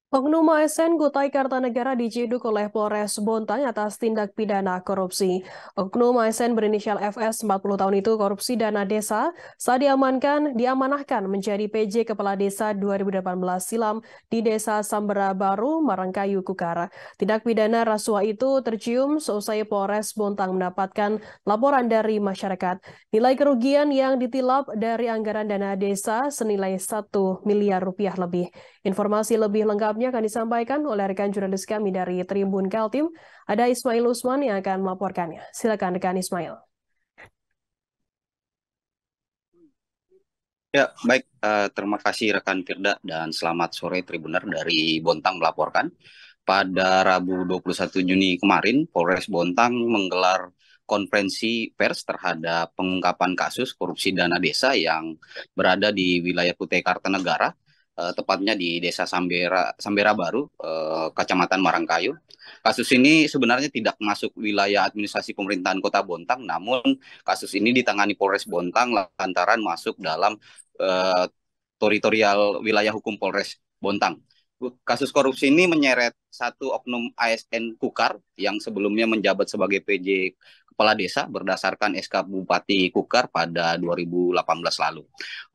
Oknum ASN Kutai Kartanegara diciduk oleh Polres Bontang atas tindak pidana korupsi. Oknum ASN berinisial FS 40 tahun itu korupsi dana desa saat diamanahkan menjadi PJ Kepala Desa 2018 silam di Desa Sambera Baru, Marangkayu, Kukar. Tindak pidana rasuah itu tercium seusai Polres Bontang mendapatkan laporan dari masyarakat. Nilai kerugian yang ditilap dari anggaran dana desa senilai 1 miliar rupiah lebih. Informasi lebih lengkapnya akan disampaikan oleh rekan jurnalis kami dari Tribun Kaltim. Ada Ismail Usman yang akan melaporkannya. Silakan rekan Ismail. Ya, baik. Terima kasih rekan Firda dan selamat sore Tribuner dari Bontang melaporkan. Pada Rabu 21 Juni kemarin, Polres Bontang menggelar konferensi pers terhadap pengungkapan kasus korupsi dana desa yang berada di wilayah Kutai Kartanegara, tepatnya di Desa Sambera Baru, Kecamatan Marangkayu. Kasus ini sebenarnya tidak masuk wilayah administrasi pemerintahan Kota Bontang, namun kasus ini ditangani Polres Bontang lantaran masuk dalam uh, teritorial wilayah hukum Polres Bontang. Kasus korupsi ini menyeret satu oknum ASN Kukar yang sebelumnya menjabat sebagai PJ Kepala Desa berdasarkan SK Bupati Kukar pada 2018 lalu.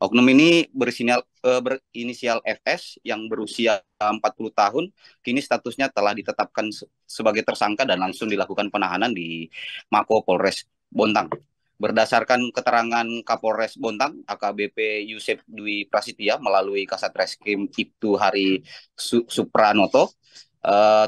Oknum ini berinisial FS yang berusia 40 tahun, kini statusnya telah ditetapkan sebagai tersangka dan langsung dilakukan penahanan di Mako Polres Bontang. Berdasarkan keterangan Kapolres Bontang, AKBP Yusef Dwi Prasetya melalui Kasat Reskrim Ibtu Hari Supranoto,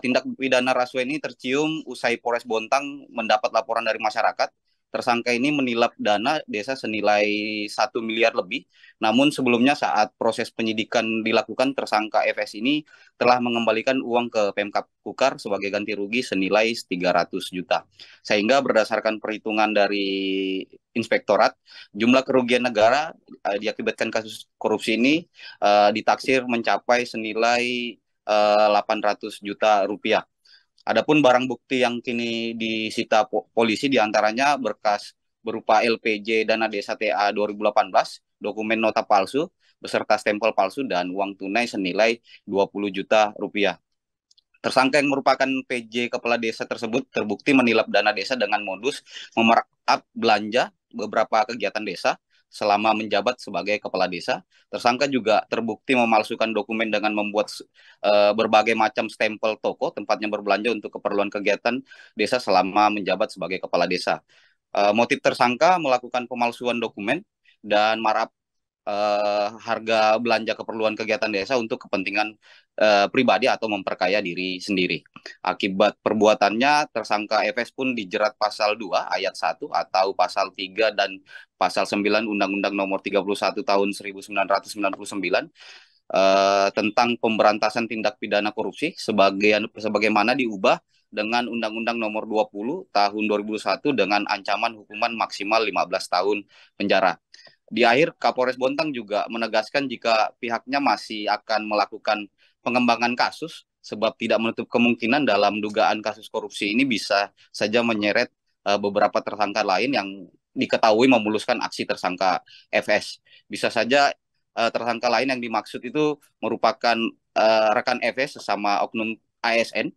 tindak pidana rasuah ini tercium usai Polres Bontang mendapat laporan dari masyarakat. Tersangka ini menilap dana desa senilai 1 miliar lebih. Namun sebelumnya saat proses penyidikan dilakukan, tersangka FS ini telah mengembalikan uang ke Pemkab Kukar sebagai ganti rugi senilai 300 juta. Sehingga berdasarkan perhitungan dari Inspektorat, jumlah kerugian negara diakibatkan kasus korupsi ini ditaksir mencapai senilai 800 juta rupiah. Adapun barang bukti yang kini disita polisi diantaranya berkas berupa LPJ dana desa TA 2018, dokumen nota palsu, beserta stempel palsu dan uang tunai senilai 20 juta rupiah. Tersangka yang merupakan PJ Kepala Desa tersebut terbukti menilap dana desa dengan modus memerap belanja beberapa kegiatan desa selama menjabat sebagai kepala desa. Tersangka juga terbukti memalsukan dokumen dengan membuat berbagai macam stempel toko tempatnya berbelanja untuk keperluan kegiatan desa selama menjabat sebagai kepala desa. Motif tersangka melakukan pemalsuan dokumen dan marap harga belanja keperluan kegiatan desa untuk kepentingan pribadi atau memperkaya diri sendiri. Akibat perbuatannya, tersangka FS pun dijerat pasal 2 ayat 1 atau pasal 3 dan pasal 9 Undang-Undang Nomor 31 tahun 1999 tentang pemberantasan tindak pidana korupsi sebagaimana diubah dengan Undang-Undang Nomor 20 tahun 2001 dengan ancaman hukuman maksimal 15 tahun penjara. Di akhir, Kapolres Bontang juga menegaskan jika pihaknya masih akan melakukan pengembangan kasus sebab tidak menutup kemungkinan dalam dugaan kasus korupsi ini bisa saja menyeret beberapa tersangka lain yang diketahui memuluskan aksi tersangka FS. Bisa saja tersangka lain yang dimaksud itu merupakan rekan FS sesama oknum ASN,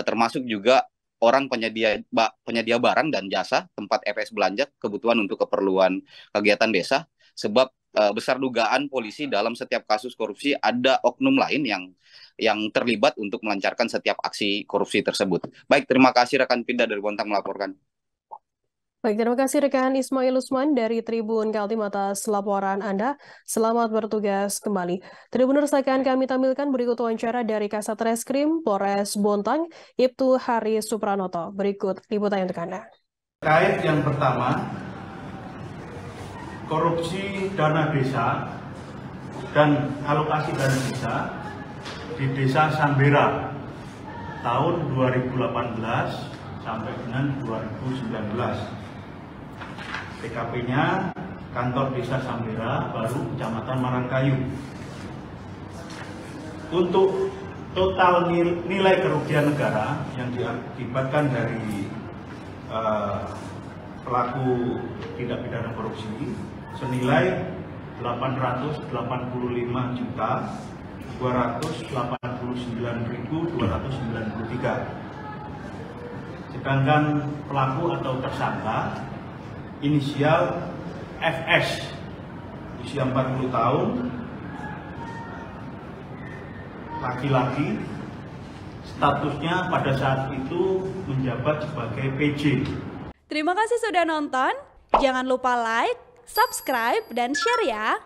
termasuk juga orang penyedia barang dan jasa tempat FS belanja kebutuhan untuk keperluan kegiatan desa, sebab besar dugaan polisi dalam setiap kasus korupsi ada oknum lain yang terlibat untuk melancarkan setiap aksi korupsi tersebut. Baik, terima kasih rekan Pinda dari Bontang melaporkan. Baik, terima kasih rekan Ismail Usman dari Tribun Kaltim atas laporan Anda. Selamat bertugas kembali. Tribuners, akan kami tampilkan berikut wawancara dari Kasat Reskrim Polres Bontang, Ibtu Hari Supranoto. Berikut liputannya untuk Anda. Terkait yang pertama, korupsi dana desa dan alokasi dana desa di Desa Sambera tahun 2018 sampai dengan 2019. TKP-nya kantor Desa Sambera Baru, Kecamatan Marangkayu. Untuk total nilai kerugian negara yang diakibatkan dari pelaku tindak pidana korupsi senilai 885.288.000 49.293. Sedangkan pelaku atau tersangka inisial FS, usia 40 tahun, laki-laki, statusnya pada saat itu menjabat sebagai PJ. Terima kasih sudah nonton. Jangan lupa like, subscribe, dan share ya.